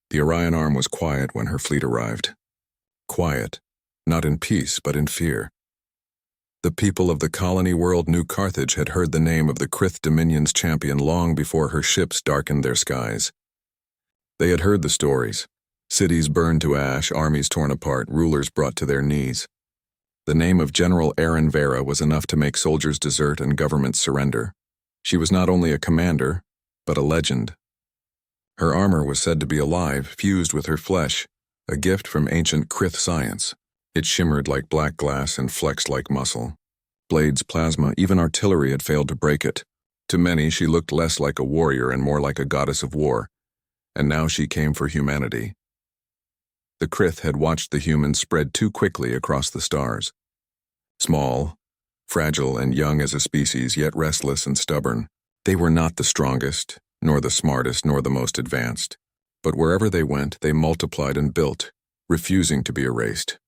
The Orion arm was quiet when her fleet arrived. Quiet, not in peace, but in fear. The people of the colony world New Carthage had heard the name of the Krith Dominion's champion long before her ships darkened their skies. They had heard the stories. Cities burned to ash, armies torn apart, rulers brought to their knees. The name of General Erin Vera was enough to make soldiers desert and governments surrender. She was not only a commander, but a legend. Her armor was said to be alive, fused with her flesh, a gift from ancient Krith science. It shimmered like black glass and flexed like muscle. Blades, plasma, even artillery had failed to break it. To many, she looked less like a warrior and more like a goddess of war. And now she came for humanity. The Krith had watched the humans spread too quickly across the stars. Small, fragile and young as a species, yet restless and stubborn. They were not the strongest, nor the smartest, nor the most advanced. But wherever they went, they multiplied and built, refusing to be erased.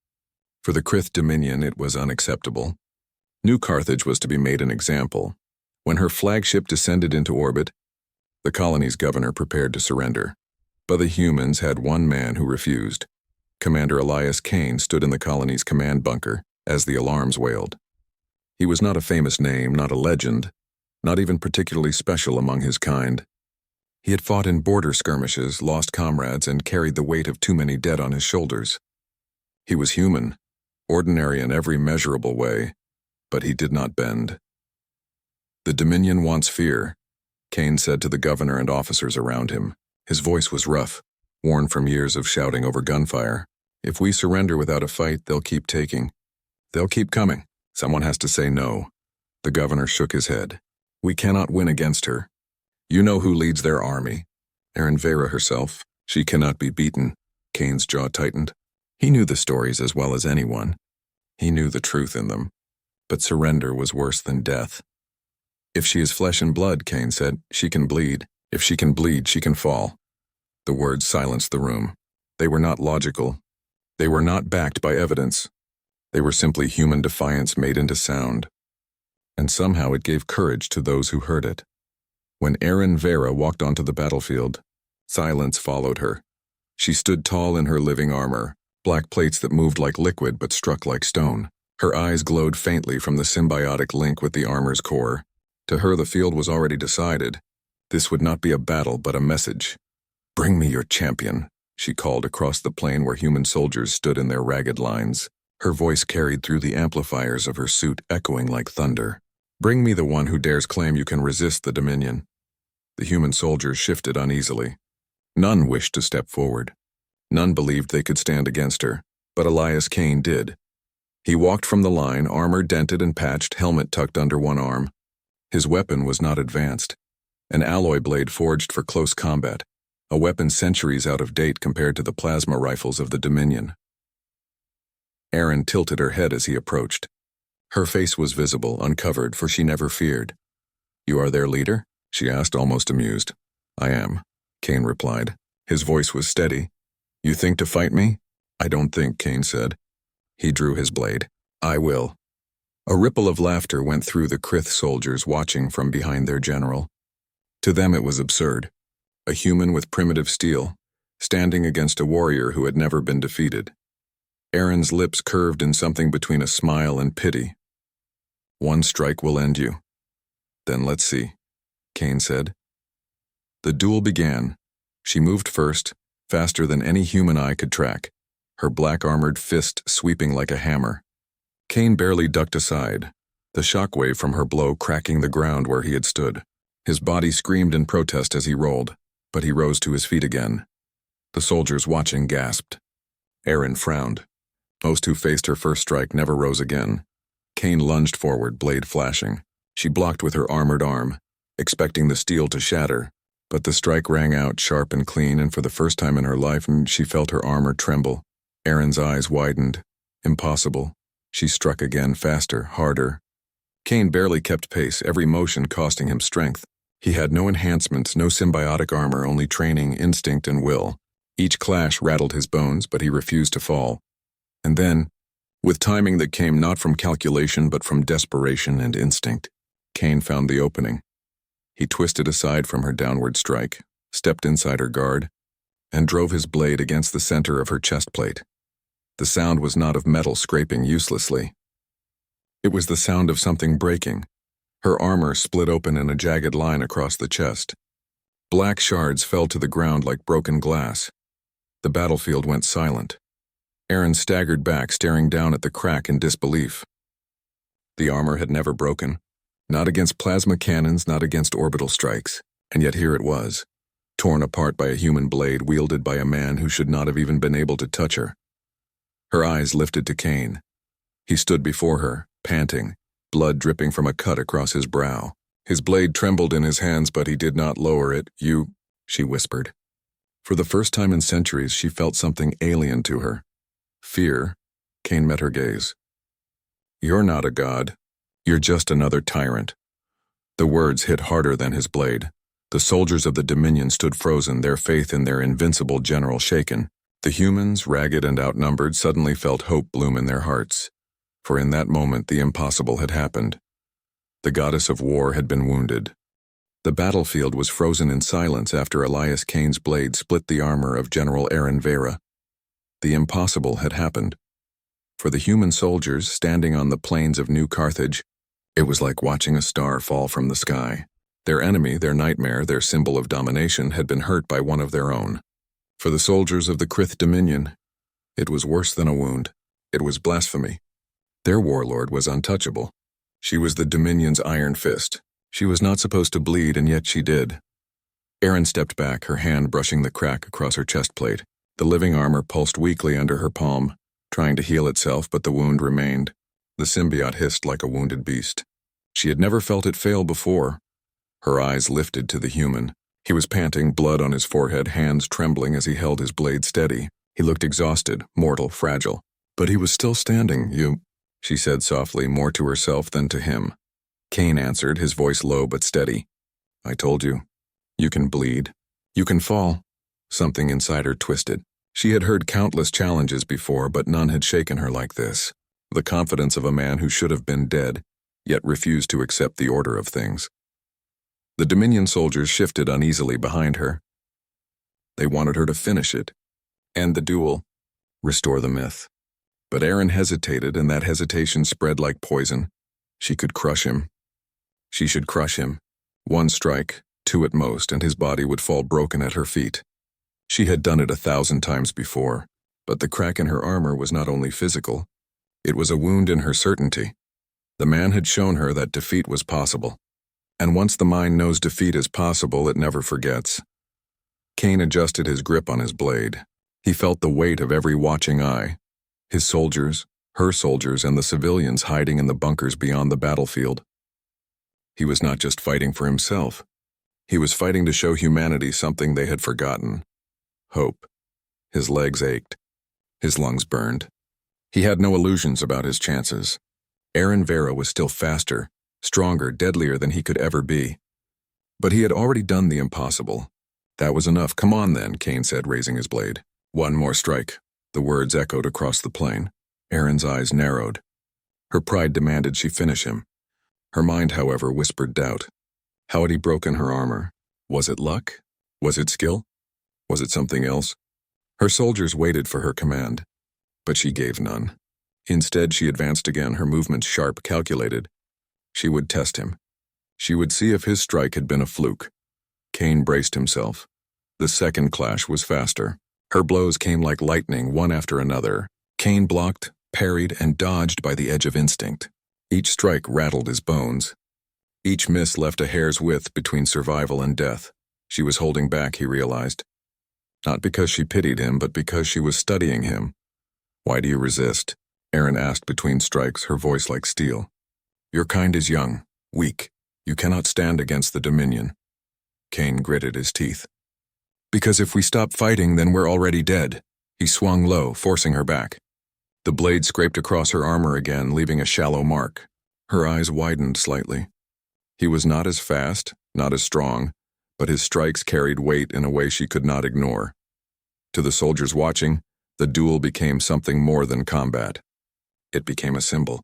For the Krith Dominion, it was unacceptable. New Carthage was to be made an example. When her flagship descended into orbit, the colony's governor prepared to surrender. But the humans had one man who refused. Commander Elias Kane stood in the colony's command bunker as the alarms wailed. He was not a famous name, not a legend, not even particularly special among his kind. He had fought in border skirmishes, lost comrades, and carried the weight of too many dead on his shoulders. He was human, ordinary in every measurable way, but he did not bend. "The Dominion wants fear," Kane said to the governor and officers around him. His voice was rough, worn from years of shouting over gunfire. "If we surrender without a fight, they'll keep taking. They'll keep coming. Someone has to say no." The governor shook his head. "We cannot win against her. You know who leads their army. Erin Vera herself. She cannot be beaten." Kane's jaw tightened. He knew the stories as well as anyone. He knew the truth in them. But surrender was worse than death. "If she is flesh and blood," Kane said, "she can bleed. If she can bleed, she can fall." The words silenced the room. They were not logical. They were not backed by evidence. They were simply human defiance made into sound. And somehow it gave courage to those who heard it. When Erin Vera walked onto the battlefield, silence followed her. She stood tall in her living armor, black plates that moved like liquid but struck like stone. Her eyes glowed faintly from the symbiotic link with the armor's core. To her, the field was already decided. This would not be a battle, but a message. "Bring me your champion," she called across the plain where human soldiers stood in their ragged lines. Her voice carried through the amplifiers of her suit, echoing like thunder. "Bring me the one who dares claim you can resist the Dominion." The human soldiers shifted uneasily. None wished to step forward. None believed they could stand against her, but Elias Kane did. He walked from the line, armor dented and patched, helmet tucked under one arm. His weapon was not advanced. An alloy blade forged for close combat, a weapon centuries out of date compared to the plasma rifles of the Dominion. Erin tilted her head as he approached. Her face was visible, uncovered, for she never feared. "You are their leader?" she asked, almost amused. "I am," Kane replied. His voice was steady. "You think to fight me?" "I don't think," Kane said. He drew his blade. "I will." A ripple of laughter went through the Krith soldiers watching from behind their general. To them it was absurd. A human with primitive steel, standing against a warrior who had never been defeated. Erin's lips curved in something between a smile and pity. "One strike will end you." "Then let's see," Kane said. The duel began. She moved first, faster than any human eye could track, her black-armored fist sweeping like a hammer. Kane barely ducked aside, the shockwave from her blow cracking the ground where he had stood. His body screamed in protest as he rolled, but he rose to his feet again. The soldiers watching gasped. Erin frowned. Most who faced her first strike never rose again. Kane lunged forward, blade flashing. She blocked with her armored arm, expecting the steel to shatter, but the strike rang out sharp and clean, and for the first time in her life, she felt her armor tremble. Erin's eyes widened. Impossible. She struck again, faster, harder. Kane barely kept pace, every motion costing him strength. He had no enhancements, no symbiotic armor, only training, instinct, and will. Each clash rattled his bones, but he refused to fall. And then, with timing that came not from calculation but from desperation and instinct, Kane found the opening. He twisted aside from her downward strike, stepped inside her guard, and drove his blade against the center of her chest plate. The sound was not of metal scraping uselessly. It was the sound of something breaking. Her armor split open in a jagged line across the chest. Black shards fell to the ground like broken glass. The battlefield went silent. Aaron staggered back, staring down at the crack in disbelief. The armor had never broken. Not against plasma cannons, not against orbital strikes. And yet here it was, torn apart by a human blade wielded by a man who should not have even been able to touch her. Her eyes lifted to Kane. He stood before her, panting, blood dripping from a cut across his brow. His blade trembled in his hands, but he did not lower it. "You," she whispered. For the first time in centuries, she felt something alien to her. Fear. Kane met her gaze. "You're not a god. You're just another tyrant." The words hit harder than his blade. The soldiers of the Dominion stood frozen, their faith in their invincible general shaken. The humans, ragged and outnumbered, suddenly felt hope bloom in their hearts. For in that moment the impossible had happened. The goddess of war had been wounded. The battlefield was frozen in silence after Elias Kane's blade split the armor of General Aaron Vera. The impossible had happened. For the human soldiers standing on the plains of New Carthage, it was like watching a star fall from the sky. Their enemy, their nightmare, their symbol of domination, had been hurt by one of their own. For the soldiers of the Krith Dominion, it was worse than a wound. It was blasphemy. Their warlord was untouchable. She was the Dominion's iron fist. She was not supposed to bleed, and yet she did. Aaron stepped back, her hand brushing the crack across her chest plate. The living armor pulsed weakly under her palm, trying to heal itself, but the wound remained. The symbiote hissed like a wounded beast. She had never felt it fail before. Her eyes lifted to the human. He was panting, blood on his forehead, hands trembling as he held his blade steady. He looked exhausted, mortal, fragile. But he was still standing. "You," she said softly, more to herself than to him. Kane answered, his voice low but steady. "I told you. You can bleed. You can fall." Something inside her twisted. She had heard countless challenges before, but none had shaken her like this. The confidence of a man who should have been dead, yet refused to accept the order of things. The Dominion soldiers shifted uneasily behind her. They wanted her to finish it, end the duel, restore the myth. But Aaron hesitated, and that hesitation spread like poison. She could crush him. She should crush him. One strike, two at most, and his body would fall broken at her feet. She had done it 1,000 times before, but the crack in her armor was not only physical, it was a wound in her certainty. The man had shown her that defeat was possible. And once the mind knows defeat is possible, it never forgets. Kane adjusted his grip on his blade. He felt the weight of every watching eye. His soldiers, her soldiers, and the civilians hiding in the bunkers beyond the battlefield. He was not just fighting for himself. He was fighting to show humanity something they had forgotten. Hope. His legs ached. His lungs burned. He had no illusions about his chances. Aaron Vera was still faster, stronger, deadlier than he could ever be. But he had already done the impossible. That was enough. "Come on then," Kane said, raising his blade. "One more strike." The words echoed across the plain. Aaron's eyes narrowed. Her pride demanded she finish him. Her mind, however, whispered doubt. How had he broken her armor? Was it luck? Was it skill? Was it something else? Her soldiers waited for her command, but she gave none. Instead, she advanced again, her movements sharp, calculated. She would test him. She would see if his strike had been a fluke. Kane braced himself. The second clash was faster. Her blows came like lightning, one after another. Kane blocked, parried, and dodged by the edge of instinct. Each strike rattled his bones. Each miss left a hair's width between survival and death. She was holding back, he realized. Not because she pitied him, but because she was studying him. "Why do you resist?" Aaron asked between strikes, her voice like steel. "Your kind is young, weak. You cannot stand against the Dominion." Kane gritted his teeth. "Because if we stop fighting, then we're already dead." He swung low, forcing her back. The blade scraped across her armor again, leaving a shallow mark. Her eyes widened slightly. He was not as fast, not as strong, but his strikes carried weight in a way she could not ignore. To the soldiers watching, the duel became something more than combat. It became a symbol.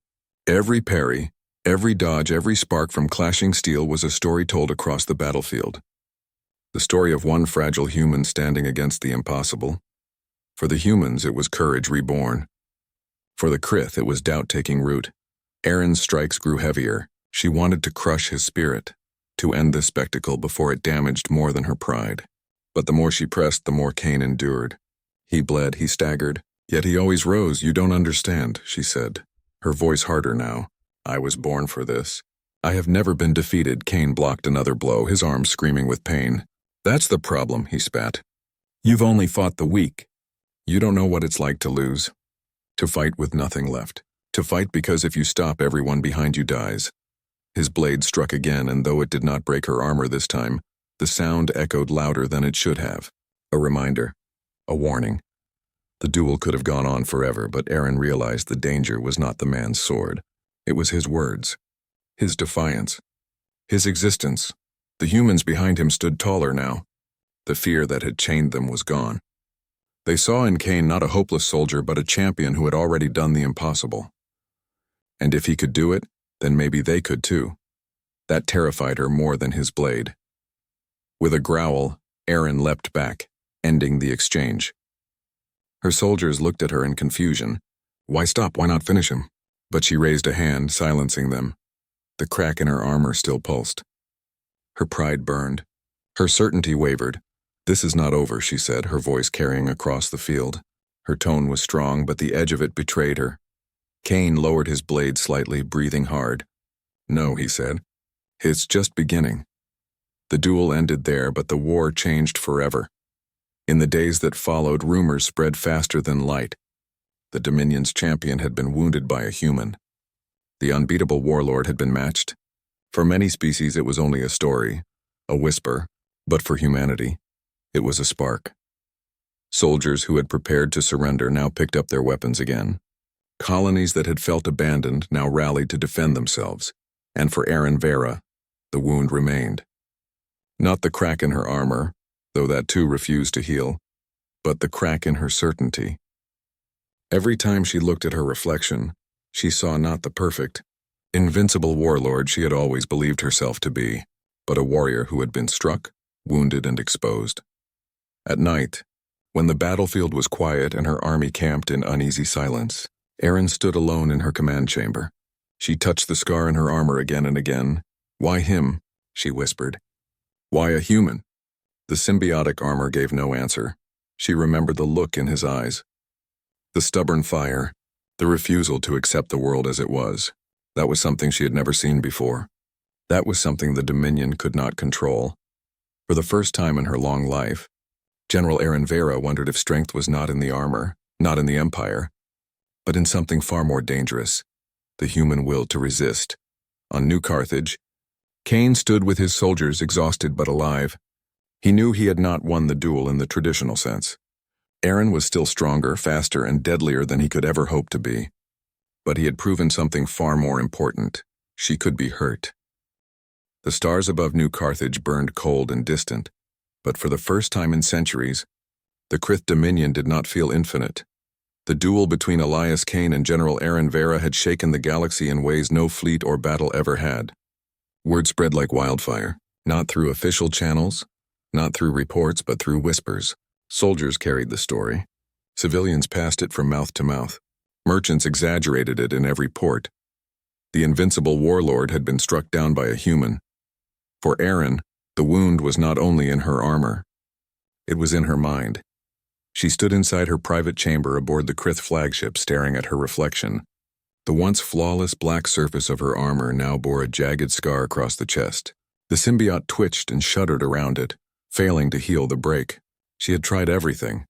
Every parry, every dodge, every spark from clashing steel was a story told across the battlefield. The story of one fragile human standing against the impossible. For the humans, it was courage reborn. For the Krith, it was doubt taking root. Erin's strikes grew heavier. She wanted to crush his spirit, to end this spectacle before it damaged more than her pride. But the more she pressed, the more Cain endured. He bled, he staggered, yet he always rose. "You don't understand," she said, her voice harder now. "I was born for this. I have never been defeated." Cain blocked another blow, his arms screaming with pain. "That's the problem," he spat. "You've only fought the weak. You don't know what it's like to lose. To fight with nothing left. To fight because if you stop, everyone behind you dies." His blade struck again, and though it did not break her armor this time, the sound echoed louder than it should have. A reminder. A warning. The duel could have gone on forever, but Erin realized the danger was not the man's sword. It was his words. His defiance. His existence. The humans behind him stood taller now. The fear that had chained them was gone. They saw in Cain not a hopeless soldier, but a champion who had already done the impossible. And if he could do it, then maybe they could too. That terrified her more than his blade. With a growl, Erin leapt back, ending the exchange. Her soldiers looked at her in confusion. Why stop? Why not finish him? But she raised a hand, silencing them. The crack in her armor still pulsed. Her pride burned. Her certainty wavered. "This is not over," she said, her voice carrying across the field. Her tone was strong, but the edge of it betrayed her. Cain lowered his blade slightly, breathing hard. "No," he said. "It's just beginning." The duel ended there, but the war changed forever. In the days that followed, rumors spread faster than light. The Dominion's champion had been wounded by a human. The unbeatable warlord had been matched. For many species, it was only a story, a whisper, but for humanity, it was a spark. Soldiers who had prepared to surrender now picked up their weapons again. Colonies that had felt abandoned now rallied to defend themselves, and for Erin Vera, the wound remained. Not the crack in her armor, though that too refused to heal, but the crack in her certainty. Every time she looked at her reflection, she saw not the perfect, invincible warlord she had always believed herself to be, but a warrior who had been struck, wounded, and exposed. At night, when the battlefield was quiet and her army camped in uneasy silence, Erin stood alone in her command chamber. She touched the scar in her armor again and again. "Why him?" she whispered. "Why a human?" The symbiotic armor gave no answer. She remembered the look in his eyes. The stubborn fire, the refusal to accept the world as it was. That was something she had never seen before. That was something the Dominion could not control. For the first time in her long life, General Erin Vera wondered if strength was not in the armor, not in the Empire, but in something far more dangerous, the human will to resist. On New Carthage, Cain stood with his soldiers, exhausted but alive. He knew he had not won the duel in the traditional sense. Erin was still stronger, faster, and deadlier than he could ever hope to be. But he had proven something far more important. She could be hurt. The stars above New Carthage burned cold and distant, but for the first time in centuries, the Krith Dominion did not feel infinite. The duel between Elias Cain and General Erin Vera had shaken the galaxy in ways no fleet or battle ever had. Word spread like wildfire, not through official channels, not through reports, but through whispers. Soldiers carried the story. Civilians passed it from mouth to mouth. Merchants exaggerated it in every port. The invincible warlord had been struck down by a human. For Erin, the wound was not only in her armor. It was in her mind. She stood inside her private chamber aboard the Krith flagship, staring at her reflection. The once flawless black surface of her armor now bore a jagged scar across the chest. The symbiote twitched and shuddered around it, failing to heal the break. She had tried everything: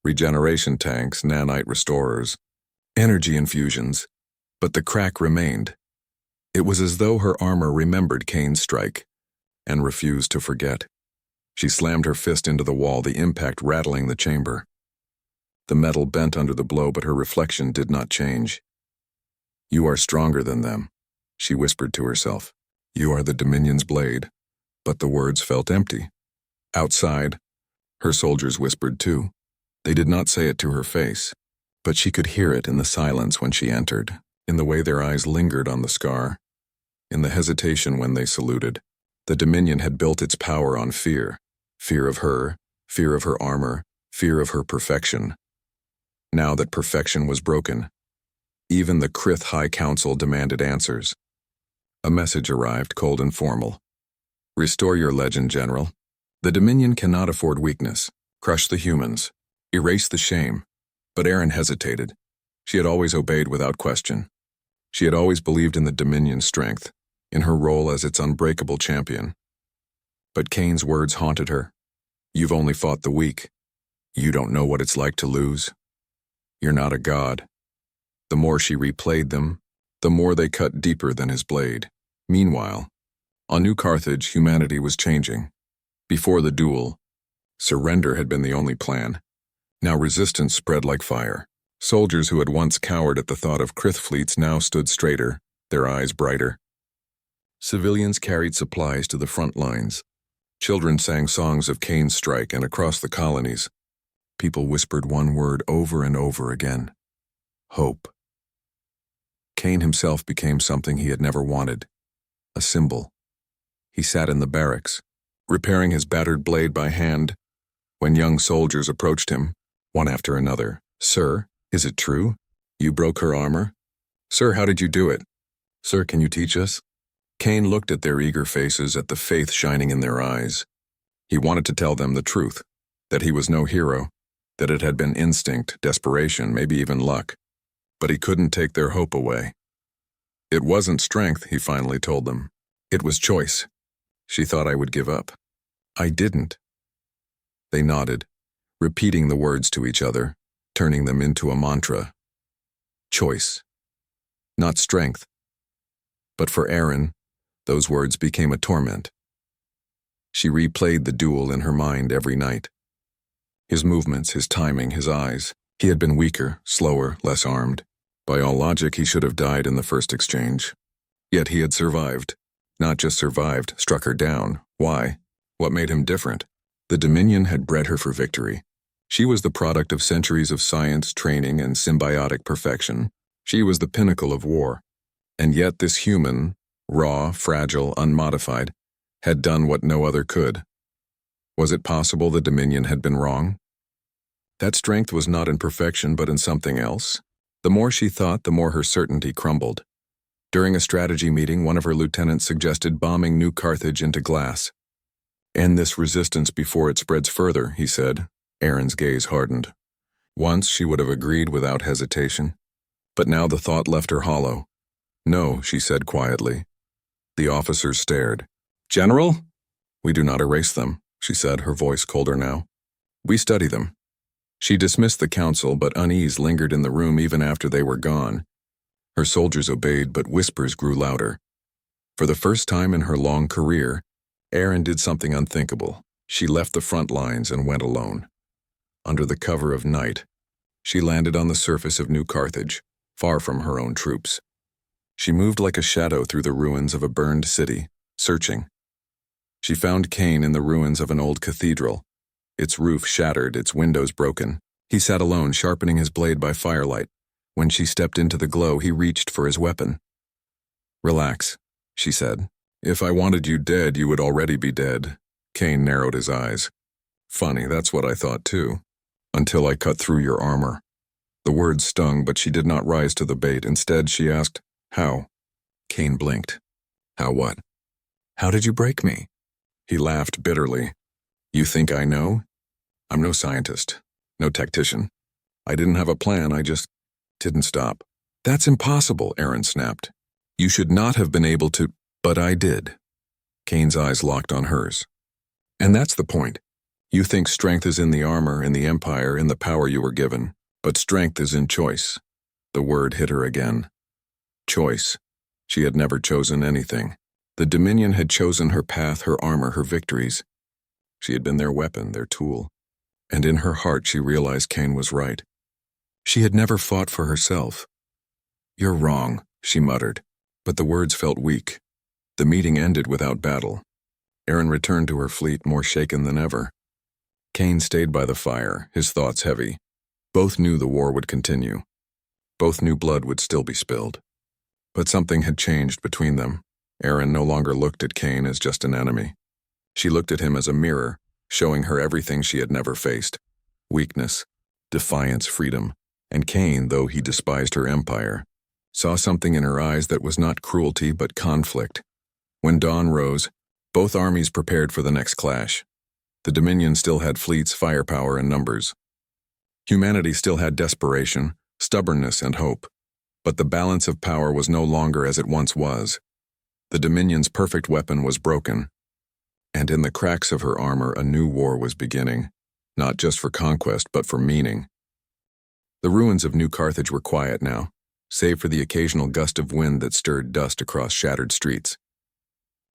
regeneration tanks, nanite restorers, energy infusions, but the crack remained. It was as though her armor remembered Cain's strike and refused to forget. She slammed her fist into the wall, the impact rattling the chamber. The metal bent under the blow, but her reflection did not change. "You are stronger than them," she whispered to herself. "You are the Dominion's blade." But the words felt empty. Outside, her soldiers whispered too. They did not say it to her face, but she could hear it in the silence when she entered, in the way their eyes lingered on the scar, in the hesitation when they saluted. The Dominion had built its power on fear, Fear of her, fear of her armor, fear of her perfection. Now that perfection was broken, even the Krith High Council demanded answers. A message arrived, cold and formal. Restore your legend, General. The Dominion cannot afford weakness. Crush the humans. Erase the shame. But Erin hesitated. She had always obeyed without question. She had always believed in the Dominion's strength, in her role as its unbreakable champion. But Kane's words haunted her. You've only fought the weak. You don't know what it's like to lose. You're not a god. The more she replayed them, the more they cut deeper than his blade. Meanwhile, on New Carthage, humanity was changing. Before the duel, surrender had been the only plan. Now resistance spread like fire. Soldiers who had once cowered at the thought of Krith fleets now stood straighter, their eyes brighter. Civilians carried supplies to the front lines. Children sang songs of Kane's strike, and across the colonies, people whispered one word over and over again: hope. Kane himself became something he had never wanted, a symbol. He sat in the barracks, repairing his battered blade by hand, when young soldiers approached him, one after another. Sir, is it true? You broke her armor? Sir, how did you do it? Sir, can you teach us? Kane looked at their eager faces, at the faith shining in their eyes. He wanted to tell them the truth, that he was no hero, that it had been instinct, desperation, maybe even luck. But he couldn't take their hope away. It wasn't strength, he finally told them. It was choice. She thought I would give up. I didn't. They nodded, repeating the words to each other, turning them into a mantra. Choice. Not strength. But for Erin, those words became a torment. She replayed the duel in her mind every night. His movements, his timing, his eyes. He had been weaker, slower, less armed. By all logic, he should have died in the first exchange. Yet he had survived. Not just survived, struck her down. Why? What made him different? The Dominion had bred her for victory. She was the product of centuries of science, training, and symbiotic perfection. She was the pinnacle of war. And yet this human, raw, fragile, unmodified, had done what no other could. Was it possible the Dominion had been wrong? That strength was not in perfection but in something else. The more she thought, the more her certainty crumbled. During a strategy meeting, one of her lieutenants suggested bombing New Carthage into glass. End this resistance before it spreads further, he said. Erin's gaze hardened. Once she would have agreed without hesitation, but now the thought left her hollow. No, she said quietly. The officers stared. General? We do not erase them, she said, her voice colder now. We study them. She dismissed the council, but unease lingered in the room even after they were gone. Her soldiers obeyed, but whispers grew louder. For the first time in her long career, Erin did something unthinkable. She left the front lines and went alone. Under the cover of night, she landed on the surface of New Carthage, far from her own troops. She moved like a shadow through the ruins of a burned city, searching. She found Kane in the ruins of an old cathedral, its roof shattered, its windows broken. He sat alone, sharpening his blade by firelight. When she stepped into the glow, he reached for his weapon. Relax, she said. If I wanted you dead, you would already be dead. Kane narrowed his eyes. Funny, that's what I thought too. Until I cut through your armor. The words stung, but she did not rise to the bait. Instead, she asked, How? Kane blinked. How what? How did you break me? He laughed bitterly. You think I know? I'm no scientist, no tactician. I didn't have a plan, I just didn't stop. That's impossible, Erin snapped. You should not have been able to, but I did. Kane's eyes locked on hers. And that's the point. You think strength is in the armor, in the empire, in the power you were given, but strength is in choice. The word hit her again. Choice. She had never chosen anything. The Dominion had chosen her path, her armor, her victories. She had been their weapon, their tool. And in her heart she realized Kane was right. She had never fought for herself. You're wrong, she muttered, but the words felt weak. The meeting ended without battle. Erin returned to her fleet more shaken than ever. Kane stayed by the fire, his thoughts heavy. Both knew the war would continue. Both knew blood would still be spilled. But something had changed between them. Erin no longer looked at Kane as just an enemy. She looked at him as a mirror, showing her everything she had never faced. Weakness, defiance, freedom, and Cain, though he despised her empire, saw something in her eyes that was not cruelty but conflict. When dawn rose, both armies prepared for the next clash. The Dominion still had fleets, firepower, and numbers. Humanity still had desperation, stubbornness, and hope. But the balance of power was no longer as it once was. The Dominion's perfect weapon was broken, and in the cracks of her armor a new war was beginning, not just for conquest but for meaning. The ruins of New Carthage were quiet now, save for the occasional gust of wind that stirred dust across shattered streets.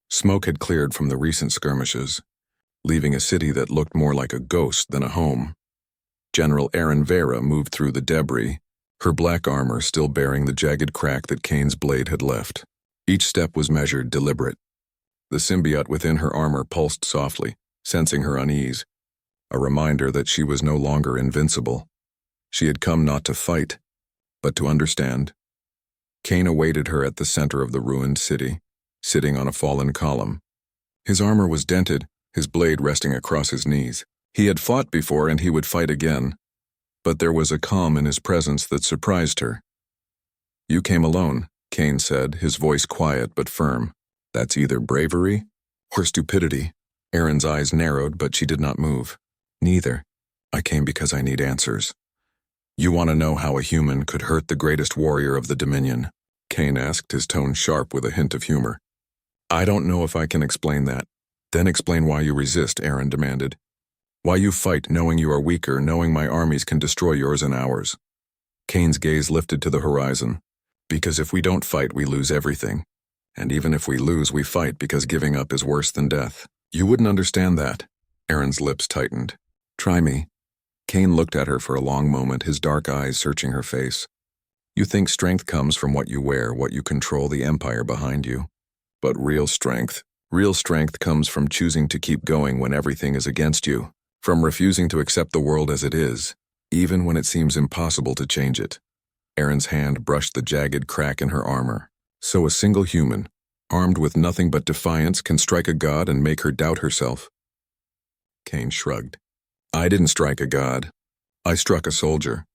Smoke had cleared from the recent skirmishes, leaving a city that looked more like a ghost than a home. General Aaron Vera moved through the debris, her black armor still bearing the jagged crack that Cain's blade had left. Each step was measured, deliberate. The symbiote within her armor pulsed softly, sensing her unease, a reminder that she was no longer invincible. She had come not to fight, but to understand. Cain awaited her at the center of the ruined city, sitting on a fallen column. His armor was dented, his blade resting across his knees. He had fought before and he would fight again, but there was a calm in his presence that surprised her. "You came alone," Cain said, his voice quiet but firm. "That's either bravery or stupidity." Erin's eyes narrowed, but she did not move. "Neither. I came because I need answers." "You want to know how a human could hurt the greatest warrior of the Dominion?" Cain asked, his tone sharp with a hint of humor. "I don't know if I can explain that." "Then explain why you resist," Erin demanded. "Why you fight knowing you are weaker, knowing my armies can destroy yours and ours." Cain's gaze lifted to the horizon. "Because if we don't fight, we lose everything. And even if we lose, we fight because giving up is worse than death." "You wouldn't understand that." Erin's lips tightened. "Try me." Cain looked at her for a long moment, his dark eyes searching her face. "You think strength comes from what you wear, what you control, the empire behind you. But real strength comes from choosing to keep going when everything is against you, from refusing to accept the world as it is, even when it seems impossible to change it." Erin's hand brushed the jagged crack in her armor. "So a single human, armed with nothing but defiance, can strike a god and make her doubt herself?" Cain shrugged. "I didn't strike a god. I struck a soldier.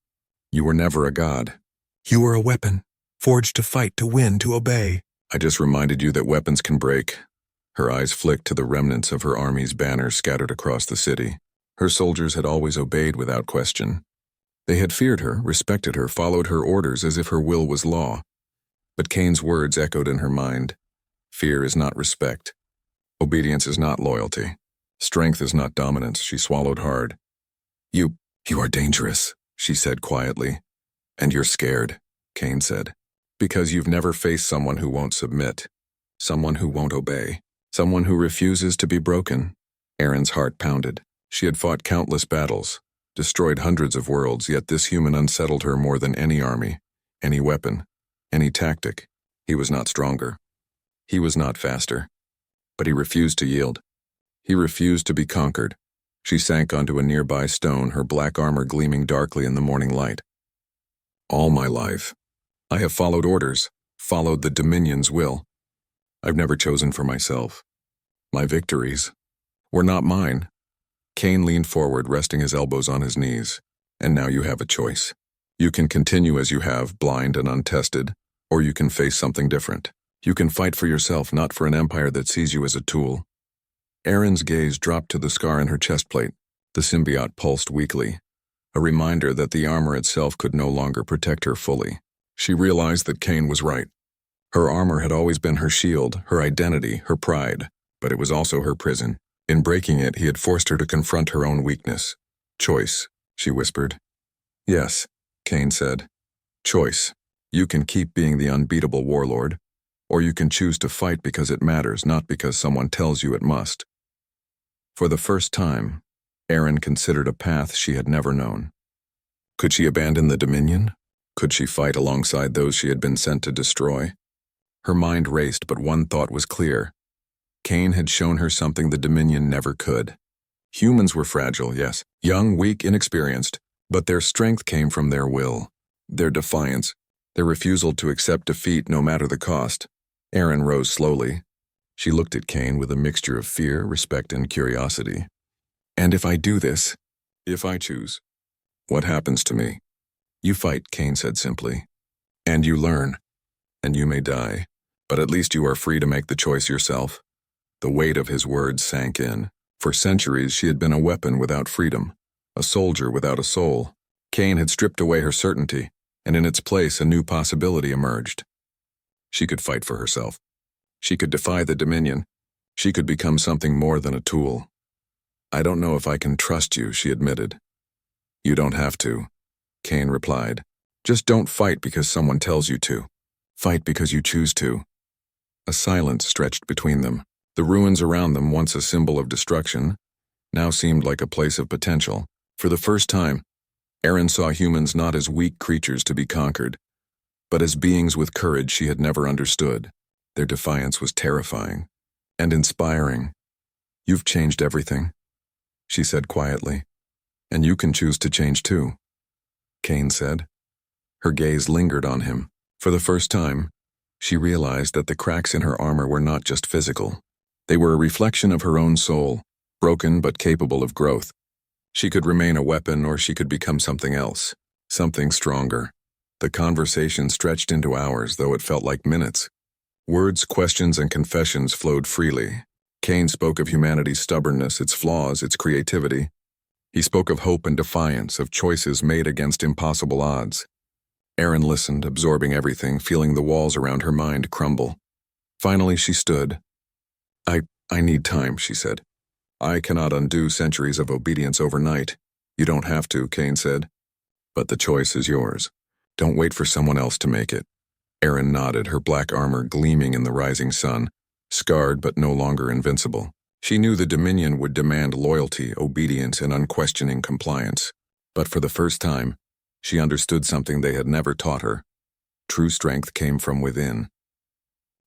You were never a god. You were a weapon, forged to fight, to win, to obey." "I just reminded you that weapons can break." Her eyes flicked to the remnants of her army's banners scattered across the city. Her soldiers had always obeyed without question. They had feared her, respected her, followed her orders as if her will was law. But Cain's words echoed in her mind. Fear is not respect. Obedience is not loyalty. Strength is not dominance. She swallowed hard. You are dangerous," she said quietly. "And you're scared," Cain said. "Because you've never faced someone who won't submit, someone who won't obey, someone who refuses to be broken." Erin's heart pounded. She had fought countless battles, destroyed hundreds of worlds, yet this human unsettled her more than any army, any weapon, any tactic. He was not stronger. He was not faster. But he refused to yield. He refused to be conquered. She sank onto a nearby stone, her black armor gleaming darkly in the morning light. "All my life, I have followed orders, followed the Dominion's will. I've never chosen for myself. My victories were not mine." Cain leaned forward, resting his elbows on his knees. "And now you have a choice. You can continue as you have, blind and untested, or you can face something different. You can fight for yourself, not for an empire that sees you as a tool." Erin's gaze dropped to the scar in her chest plate. The symbiote pulsed weakly, a reminder that the armor itself could no longer protect her fully. She realized that Cain was right. Her armor had always been her shield, her identity, her pride, but it was also her prison. In breaking it, he had forced her to confront her own weakness. "Choice," she whispered. "Yes," Cain said. "Choice. You can keep being the unbeatable warlord, or you can choose to fight because it matters, not because someone tells you it must." For the first time, Erin considered a path she had never known. Could she abandon the Dominion? Could she fight alongside those she had been sent to destroy? Her mind raced, but one thought was clear. Cain had shown her something the Dominion never could. Humans were fragile, yes, young, weak, inexperienced, but their strength came from their will, their defiance, their refusal to accept defeat no matter the cost. Erin rose slowly. She looked at Cain with a mixture of fear, respect, and curiosity. And if I do this, if I choose, what happens to me? You fight, Kane said simply. And you learn. And you may die. But at least you are free to make the choice yourself. The weight of his words sank in. For centuries she had been a weapon without freedom, a soldier without a soul. Kane had stripped away her certainty, and in its place a new possibility emerged. She could fight for herself. She could defy the Dominion. She could become something more than a tool. I don't know if I can trust you, she admitted. You don't have to, Kane replied. Just don't fight because someone tells you to. Fight because you choose to. A silence stretched between them. The ruins around them, once a symbol of destruction, now seemed like a place of potential. For the first time, Erin saw humans not as weak creatures to be conquered, but as beings with courage she had never understood. Their defiance was terrifying and inspiring. You've changed everything, she said quietly, and you can choose to change too, Kane said. Her gaze lingered on him. For the first time, she realized that the cracks in her armor were not just physical. They were a reflection of her own soul, broken but capable of growth. She could remain a weapon or she could become something else, something stronger. The conversation stretched into hours, though it felt like minutes. Words, questions, and confessions flowed freely. Kane spoke of humanity's stubbornness, its flaws, its creativity. He spoke of hope and defiance, of choices made against impossible odds. Erin listened, absorbing everything, feeling the walls around her mind crumble. Finally, she stood. I need time, she said. I cannot undo centuries of obedience overnight. You don't have to, Kane said. But the choice is yours. Don't wait for someone else to make it. Erin nodded, her black armor gleaming in the rising sun, scarred but no longer invincible. She knew the Dominion would demand loyalty, obedience, and unquestioning compliance. But for the first time, she understood something they had never taught her. True strength came from within.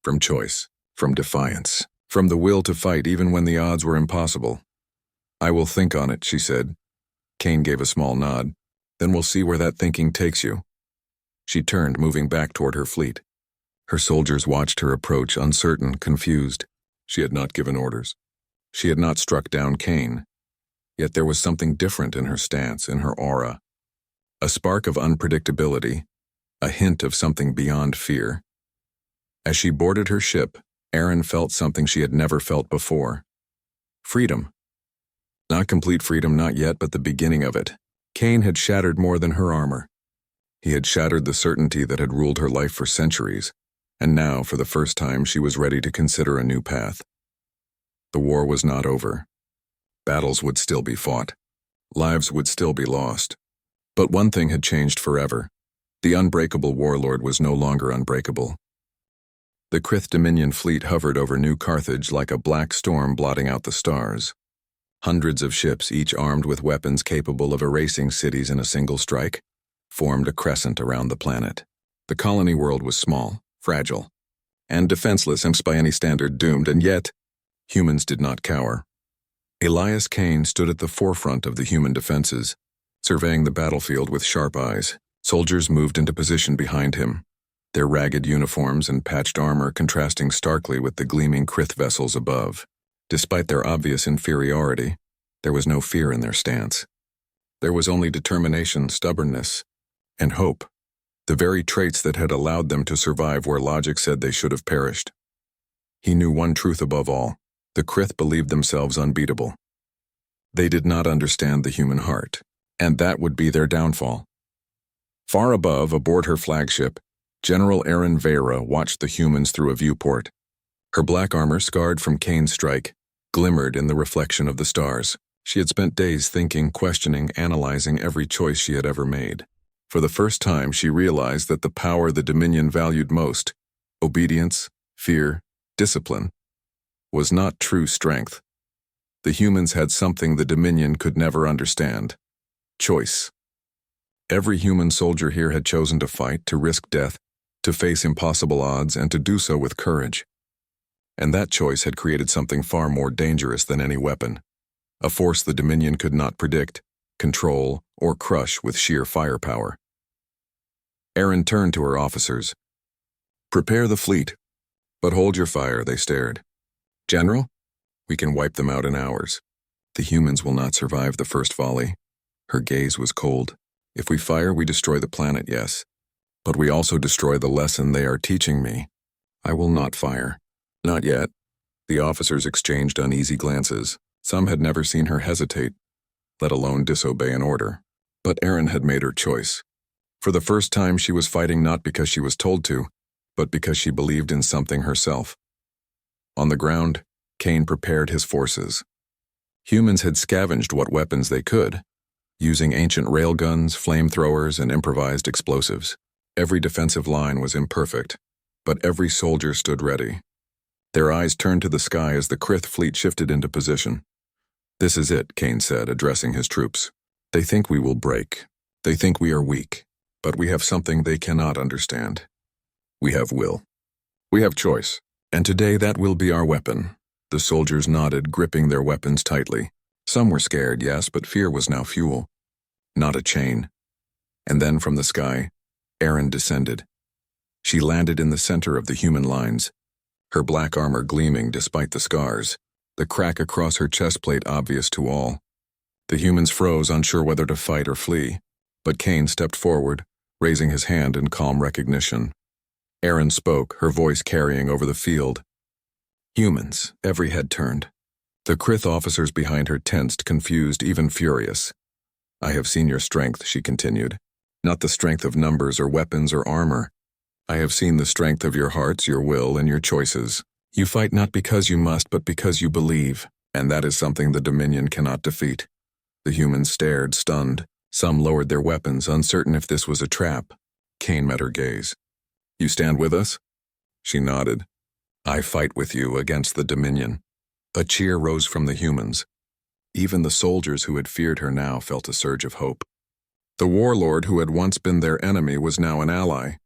From choice, from defiance, from the will to fight even when the odds were impossible. I will think on it, she said. Kane gave a small nod. Then we'll see where that thinking takes you. She turned, moving back toward her fleet. Her soldiers watched her approach, uncertain, confused. She had not given orders. She had not struck down Kane. Yet there was something different in her stance, in her aura. A spark of unpredictability, a hint of something beyond fear. As she boarded her ship, Erin felt something she had never felt before. Freedom. Not complete freedom, not yet, but the beginning of it. Kane had shattered more than her armor. He had shattered the certainty that had ruled her life for centuries, and now, for the first time, she was ready to consider a new path. The war was not over. Battles would still be fought. Lives would still be lost. But one thing had changed forever. The unbreakable warlord was no longer unbreakable. The Krith Dominion fleet hovered over New Carthage like a black storm blotting out the stars. Hundreds of ships, each armed with weapons capable of erasing cities in a single strike, formed a crescent around the planet. The colony world was small, fragile, and defenseless, and by any standard doomed, and yet, humans did not cower. Elias Kane stood at the forefront of the human defenses, surveying the battlefield with sharp eyes. Soldiers moved into position behind him, their ragged uniforms and patched armor contrasting starkly with the gleaming Krith vessels above. Despite their obvious inferiority, there was no fear in their stance. There was only determination, stubbornness, and hope, the very traits that had allowed them to survive where logic said they should have perished. He knew one truth above all: the Krith believed themselves unbeatable. They did not understand the human heart, and that would be their downfall. Far above, aboard her flagship, General Erin Vera watched the humans through a viewport. Her black armor, scarred from Kane's strike, glimmered in the reflection of the stars. She had spent days thinking, questioning, analyzing every choice she had ever made. For the first time, she realized that the power the Dominion valued most, obedience, fear, discipline, was not true strength. The humans had something the Dominion could never understand: choice. Every human soldier here had chosen to fight, to risk death, to face impossible odds, and to do so with courage. And that choice had created something far more dangerous than any weapon, a force the Dominion could not predict, control, or crush with sheer firepower. Erin turned to her officers. "Prepare the fleet, but hold your fire," they stared. "General, we can wipe them out in hours. The humans will not survive the first volley. Her gaze was cold. If we fire, we destroy the planet, yes. But we also destroy the lesson they are teaching me. I will not fire. Not yet. The officers exchanged uneasy glances. Some had never seen her hesitate, let alone disobey an order. But Erin had made her choice. For the first time, she was fighting not because she was told to, but because she believed in something herself. On the ground, Kane prepared his forces. Humans had scavenged what weapons they could, using ancient railguns, flamethrowers, and improvised explosives. Every defensive line was imperfect, but every soldier stood ready. Their eyes turned to the sky as the Krith fleet shifted into position. "This is it," Kane said, addressing his troops. "They think we will break. They think we are weak. But we have something they cannot understand. We have will. We have choice. And today that will be our weapon." The soldiers nodded, gripping their weapons tightly. Some were scared, yes, but fear was now fuel, not a chain. And then from the sky, Erin descended. She landed in the center of the human lines, her black armor gleaming despite the scars, the crack across her chest plate obvious to all. The humans froze, unsure whether to fight or flee, but Kane stepped forward, raising his hand in calm recognition. Erin spoke, her voice carrying over the field. "Humans," every head turned. The Krith officers behind her tensed, confused, even furious. "I have seen your strength," she continued. "Not the strength of numbers or weapons or armor. I have seen the strength of your hearts, your will, and your choices. You fight not because you must, but because you believe, and that is something the Dominion cannot defeat." The humans stared, stunned. Some lowered their weapons, uncertain if this was a trap. Kane met her gaze. "You stand with us?" She nodded. "I fight with you against the Dominion." A cheer rose from the humans. Even the soldiers who had feared her now felt a surge of hope. The warlord who had once been their enemy was now an ally,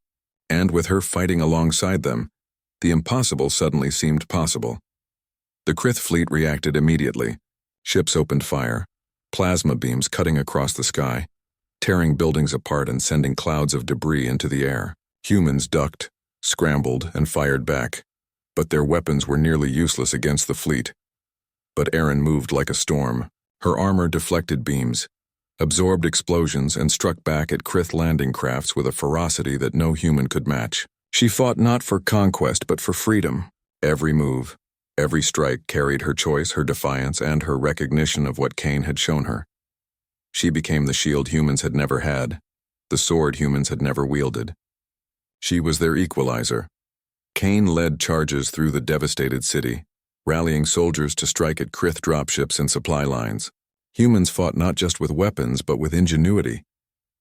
and with her fighting alongside them, the impossible suddenly seemed possible. The Krith fleet reacted immediately. Ships opened fire, plasma beams cutting across the sky, tearing buildings apart and sending clouds of debris into the air. Humans ducked, scrambled, and fired back, but their weapons were nearly useless against the fleet. But Erin moved like a storm. Her armor deflected beams, absorbed explosions, and struck back at Krith landing crafts with a ferocity that no human could match. She fought not for conquest but for freedom. Every move, every strike carried her choice, her defiance, and her recognition of what Kane had shown her. She became the shield humans had never had, the sword humans had never wielded. She was their equalizer. Kane led charges through the devastated city, rallying soldiers to strike at Krith dropships and supply lines. Humans fought not just with weapons but with ingenuity,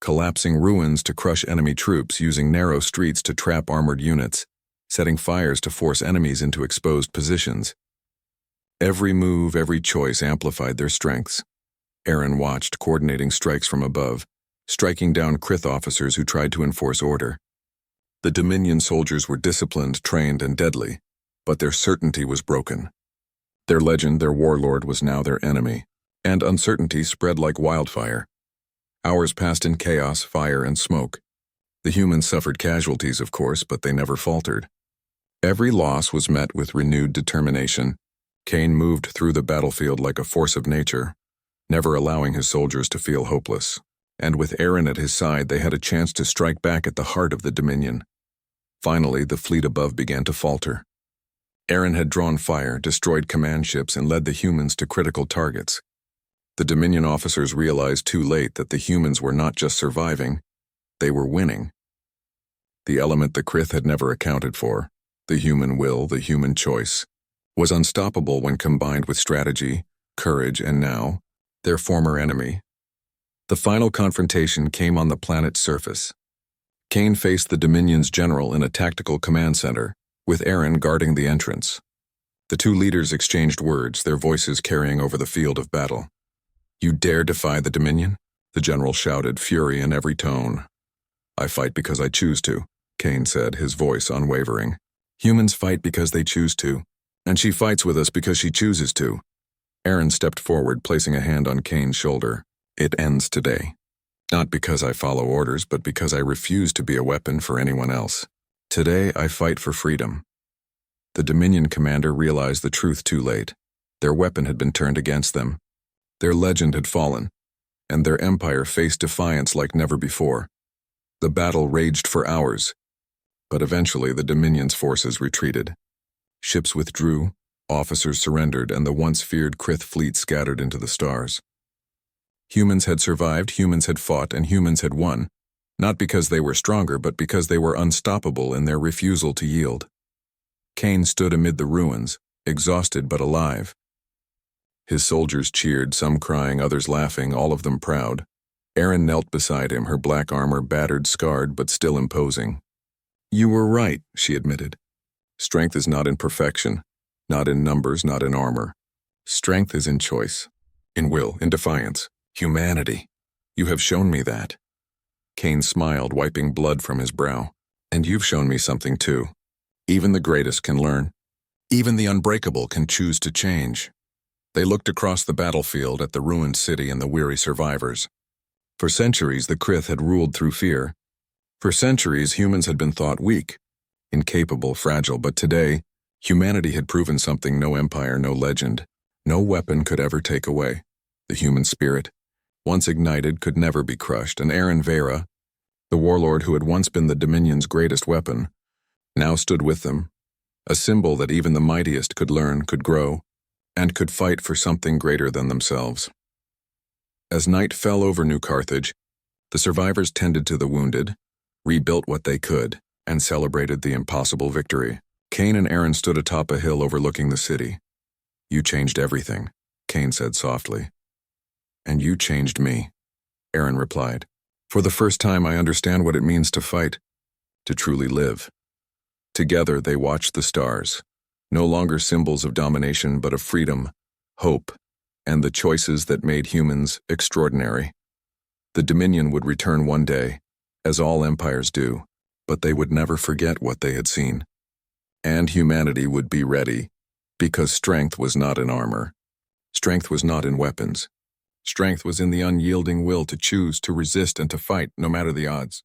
collapsing ruins to crush enemy troops, using narrow streets to trap armored units, setting fires to force enemies into exposed positions. Every move, every choice amplified their strengths. Erin watched, coordinating strikes from above, striking down Krith officers who tried to enforce order. The Dominion soldiers were disciplined, trained, and deadly, but their certainty was broken. Their legend, their warlord, was now their enemy, and uncertainty spread like wildfire. Hours passed in chaos, fire, and smoke. The humans suffered casualties, of course, but they never faltered. Every loss was met with renewed determination. Kane moved through the battlefield like a force of nature, never allowing his soldiers to feel hopeless. And with Erin at his side, they had a chance to strike back at the heart of the Dominion. Finally, the fleet above began to falter. Erin had drawn fire, destroyed command ships, and led the humans to critical targets. The Dominion officers realized too late that the humans were not just surviving, they were winning. The element the Krith had never accounted for, the human will, the human choice, was unstoppable when combined with strategy, courage, and now, their former enemy. The final confrontation came on the planet's surface. Kane faced the Dominion's general in a tactical command center, with Erin guarding the entrance. The two leaders exchanged words, their voices carrying over the field of battle. "You dare defy the Dominion?" the general shouted, fury in every tone. "I fight because I choose to," Kane said, his voice unwavering. "Humans fight because they choose to, and she fights with us because she chooses to." Erin stepped forward, placing a hand on Kane's shoulder. "It ends today. Not because I follow orders, but because I refuse to be a weapon for anyone else. Today, I fight for freedom." The Dominion commander realized the truth too late. Their weapon had been turned against them. Their legend had fallen, and their empire faced defiance like never before. The battle raged for hours, but eventually the Dominion's forces retreated. Ships withdrew, officers surrendered, and the once feared Krith fleet scattered into the stars. Humans had survived, humans had fought, and humans had won, not because they were stronger, but because they were unstoppable in their refusal to yield. Cain stood amid the ruins, exhausted but alive. His soldiers cheered, some crying, others laughing, all of them proud. Erin knelt beside him, her black armor battered, scarred, but still imposing. "You were right," she admitted. "Strength is not in perfection, not in numbers, not in armor. Strength is in choice, in will, in defiance. Humanity. You have shown me that." Cain smiled, wiping blood from his brow. "And you've shown me something too. Even the greatest can learn. Even the unbreakable can choose to change." They looked across the battlefield at the ruined city and the weary survivors. For centuries, the Krith had ruled through fear. For centuries, humans had been thought weak, incapable, fragile, but today, humanity had proven something no empire, no legend, no weapon could ever take away. The human spirit, once ignited, could never be crushed, and Erin Vera, the warlord who had once been the Dominion's greatest weapon, now stood with them, a symbol that even the mightiest could learn, could grow, and could fight for something greater than themselves. As night fell over New Carthage, the survivors tended to the wounded, rebuilt what they could, and celebrated the impossible victory. Cain and Erin stood atop a hill overlooking the city. "You changed everything," Cain said softly. "And you changed me," Erin replied. "For the first time I understand what it means to fight, to truly live." Together they watched the stars, no longer symbols of domination but of freedom, hope, and the choices that made humans extraordinary. The Dominion would return one day, as all empires do, but they would never forget what they had seen. And humanity would be ready, because strength was not in armor. Strength was not in weapons. Strength was in the unyielding will to choose, to resist, and to fight, no matter the odds.